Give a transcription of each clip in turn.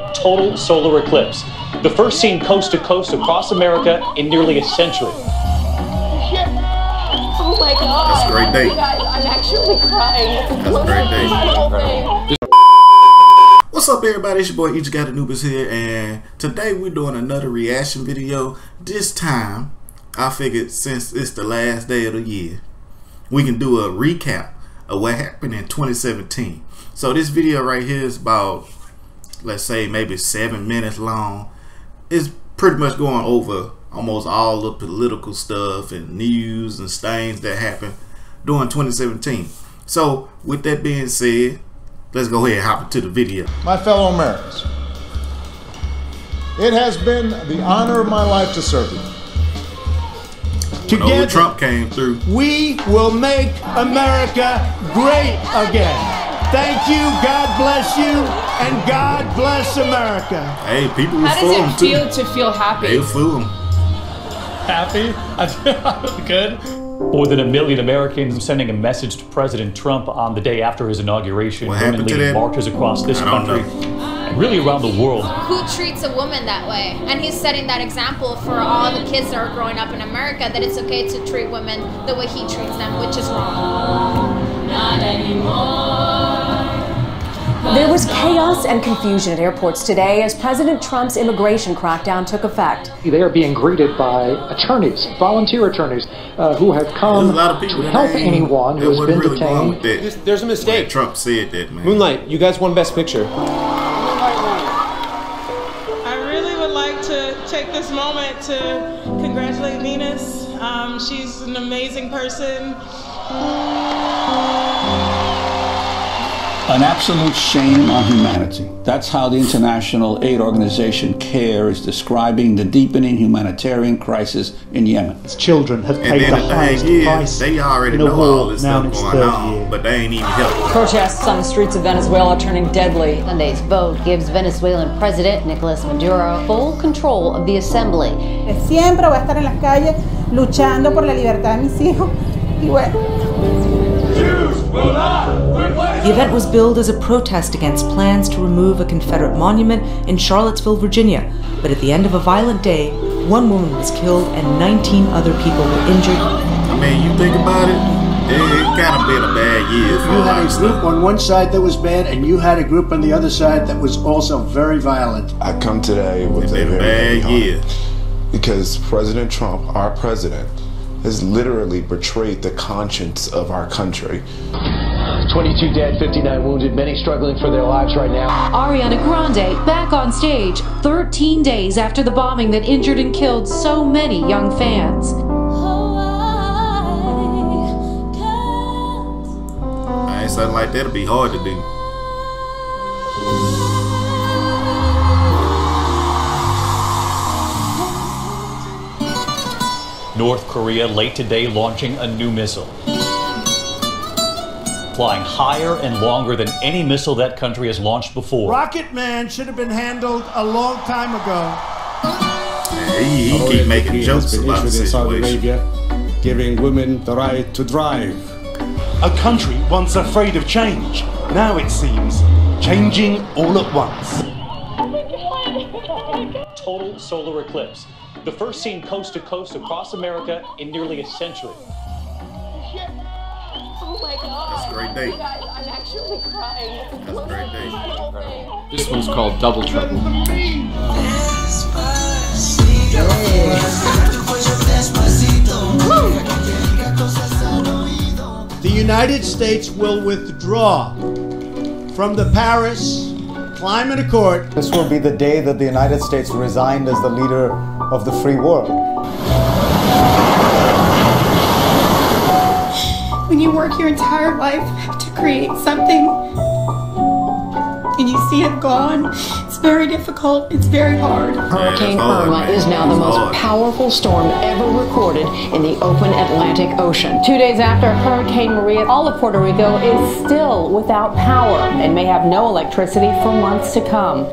Total solar eclipse. The first seen coast to coast across America in nearly a century. Oh my God. That's a great day. Guys, I'm actually crying. That's a great day. Incredible. What's up, everybody? It's your boy Anubis here, and today we're doing another reaction video. This time, I figured since it's the last day of the year, we can do a recap of what happened in 2017. So this video right here is about, let's say, maybe 7 minutes long. It's pretty much going over almost all the political stuff and news and things that happened during 2017. So with that being said, let's go ahead and hop into the video. My fellow Americans, it has been the honor of my life to serve you. Together, Trump came through. We will make America great again. Thank you, God bless you, and God bless America. Hey, people will How fool them does too. it feel to feel happy? They'll fool them. Happy? I feel good. More than 1 million Americans sending a message to President Trump on the day after his inauguration. What Women happened to leading that? marches across this I don't country know. and really around the world. Who treats a woman that way? And he's setting that example for all the kids that are growing up in America, that it's okay to treat women the way he treats them, which is wrong. Not anymore. There was chaos and confusion at airports today as President Trump's immigration crackdown took effect. They are being greeted by attorneys, volunteer attorneys, who have come to help anyone who has been detained. There's a mistake. When Trump said that, man. Moonlight, you guys won Best Picture. I really would like to take this moment to congratulate Venus. She's an amazing person. An absolute shame on humanity. That's how the international aid organization CARE is describing the deepening humanitarian crisis in Yemen. Children have paid the highest price they already in a know all war this now stuff in its going third on, year. but they ain't even helping. Protests on the streets of Venezuela are turning deadly. Sunday's vote gives Venezuelan President Nicolas Maduro full control of the assembly. Siempre voy a estar en las calles luchando por la libertad de mis hijos. Y bueno. The event was billed as a protest against plans to remove a Confederate monument in Charlottesville, Virginia. But at the end of a violent day, 1 woman was killed and 19 other people were injured. I mean, you think about it, it kind of been a bad year for You had a group on one side that was bad, and you had a group on the other side that was also very violent. I come today with a very bad year because President Trump, our president, has literally betrayed the conscience of our country. 22 dead, 59 wounded, many struggling for their lives right now. Ariana Grande back on stage 13 days after the bombing that injured and killed so many young fans. Ain't something like that'll be hard to do. North Korea late today launching a new missile. Flying higher and longer than any missile that country has launched before. Rocket Man should have been handled a long time ago. He keep making jokes about the Saudi situation. Arabia, giving women the right to drive. A country once afraid of change, now it seems changing all at once. Total solar eclipse. The first seen coast to coast across America in nearly a century. Oh my God. That's a great day. Guys, I'm actually crying. That's a great day. This one's called Double Trouble. The United States will withdraw from the Paris Climate Accord. This will be the day that the United States resigned as the leader of the free world. When you work your entire life to create something and you see it gone, it's very difficult, it's very hard. Hurricane Irma is now the most powerful storm ever recorded in the open Atlantic Ocean. 2 days after Hurricane Maria, all of Puerto Rico is still without power and may have no electricity for months to come.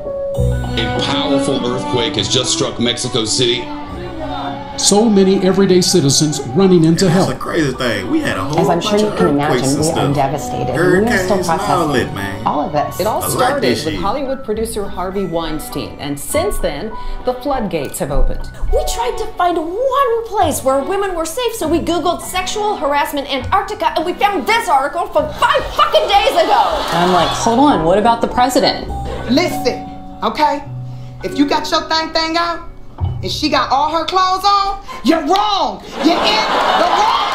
A powerful earthquake has just struck Mexico City. so many everyday citizens running into help. That's the crazy thing. We had a whole As I'm bunch sure you of can earthquakes imagine, and we are stuff. devastated. We are Hurricanes still and all processing that, man. all of this. It all I like started this with shit. Hollywood producer Harvey Weinstein, and since then, the floodgates have opened. We tried to find one place where women were safe, so we Googled sexual harassment Antarctica, and we found this article from 5 fucking days ago. I'm like, hold on, what about the president? Listen, okay? If you got your thing out, and she got all her clothes on, you're wrong. You're in the wrong.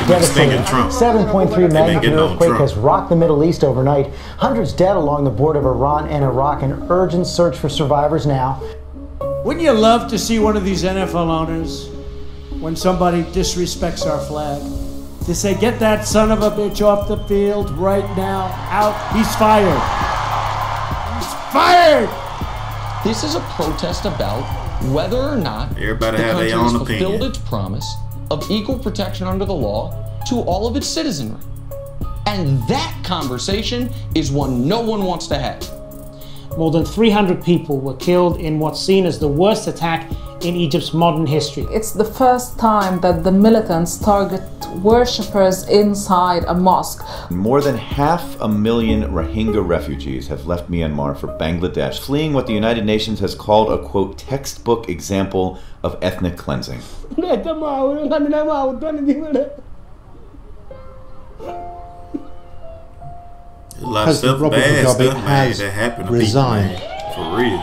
Devastating. 7.3 magnitude earthquake has rocked the Middle East overnight. Hundreds dead along the border of Iran and Iraq. An urgent search for survivors now. Wouldn't you love to see one of these NFL owners, when somebody disrespects our flag, to say, get that son of a bitch off the field right now, out, he's fired. He's fired! This is a protest about whether or not everybody the have country their has own fulfilled opinion. its promise of equal protection under the law to all of its citizenry. And that conversation is one no one wants to have. More than 300 people were killed in what's seen as the worst attack in Egypt's modern history. It's the first time that the militants target worshippers inside a mosque. More than 500,000 Rohingya refugees have left Myanmar for Bangladesh, fleeing what the United Nations has called a, quote, textbook example of ethnic cleansing. A lot of stuff bad stuff, man, that happened to resigned. people, man. For real.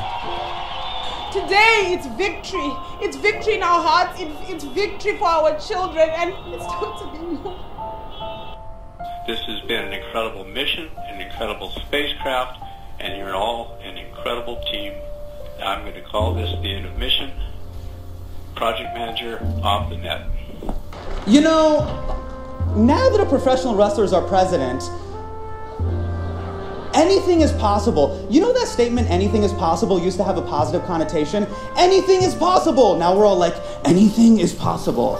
Today, it's victory. It's victory in our hearts. It's victory for our children, and it's totally more. This has been an incredible mission, an incredible spacecraft, and you're all an incredible team. I'm going to call this the end of mission. Project manager off the net. You know, now that a professional wrestler is our president, anything is possible. You know that statement, anything is possible, used to have a positive connotation? Anything is possible. Now we're all like, anything is possible.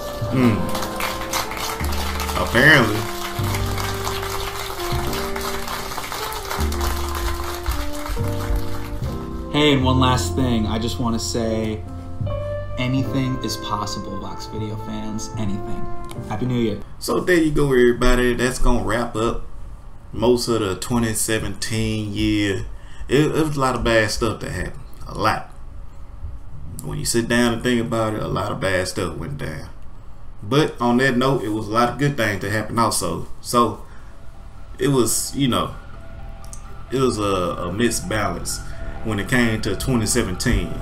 Apparently. Hey, and one last thing. I just want to say, anything is possible, Vox Video fans. Anything. Happy New Year. So there you go, everybody. That's going to wrap up most of the 2017 year. It was a lot of bad stuff that happened. A lot. When you sit down and think about it, a lot of bad stuff went down. But on that note, it was a lot of good things that happened also. So it was, you know, it was a mixed balance when it came to 2017.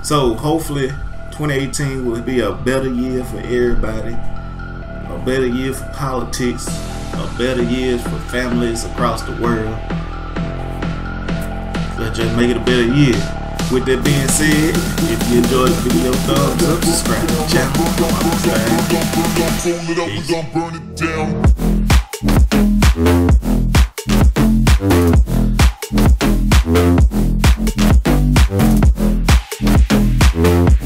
So hopefully 2018 will be a better year for everybody. A better year for politics. A better year for families across the world. Let's just make it a better year. With that being said, if you enjoyed the video, thumbs up, subscribe to the channel. Peace.